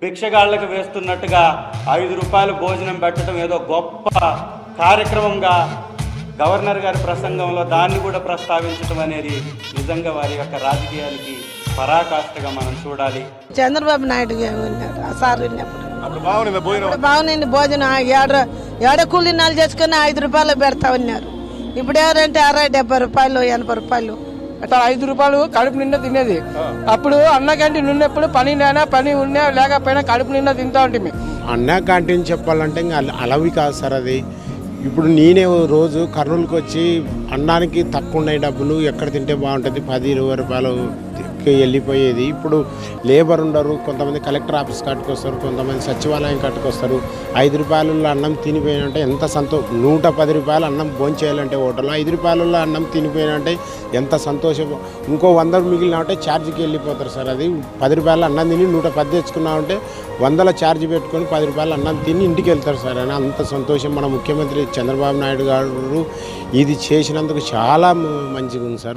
భిక్షగాళ్లకు వేస్తున్నట్టుగా 5 రూపాయలు భోజనం పెట్టడం ఏదో గొప్ప కార్యక్రమంగా గవర్నర్ గారి ప్రసంగంలో దాన్ని కూడా ప్రస్తావించడం అనేది నిజంగా వారి యొక్క రాజకీయానికి పరాకాష్ఠగా మనం చూడాలి. చంద్రబాబు నాయుడు ఉన్నారు ఆ సార్ ఉన్నప్పుడు బాగుంది భోజనం ఏడ కూలీనాలు చేసుకుని 5 రూపాయలు పెడతా ఉన్నారు. ఇప్పుడు ఎవరంటే 60-70 రూపాయలు 80 రూపాయలు 5 రూపాయలు కడుపు నిండా తినేది. అప్పుడు అన్న క్యాంటీన్ ఉన్నప్పుడు పని ఉన్నా లేకపోయినా కడుపు నిండా తింటా ఉంటుంది. అన్న క్యాంటీన్ చెప్పాలంటే ఇంకా అలవి కాదు సార్ అది. ఇప్పుడు నేనే రోజు కర్నూలుకి వచ్చి అన్నానికి తక్కువ ఉన్నాయి డబ్బులు ఎక్కడ తింటే బాగుంటుంది 10-20 రూపాయలు వెళ్ళిపోయేది. ఇప్పుడు లేబర్ ఉండరు, కొంతమంది కలెక్టర్ ఆఫీస్ కట్టుకొస్తారు, కొంతమంది సచివాలయం కట్టుకొస్తారు. 5 రూపాయలలో అన్నం తినిపోయినంటే ఎంత 110 రూపాయలు అన్నం భోంచేయాలంటే హోటల్లో 5 రూపాయలలో అన్నం తినిపోయినంటే ఎంత సంతోషం. ఇంకో 100 మిగిలిన ఉంటే ఛార్జీకి వెళ్ళిపోతారు సార్. అది 10 రూపాయలు అన్నం తిని 110 తెచ్చుకున్నామంటే 100 ఛార్జ్ పెట్టుకొని 10 రూపాయలు అన్నం తిని ఇంటికి వెళ్తారు సార్. అని అంత సంతోషం మన ముఖ్యమంత్రి చంద్రబాబు నాయుడు గారు ఇది చేసినందుకు చాలా మంచిగా ఉంది సార్.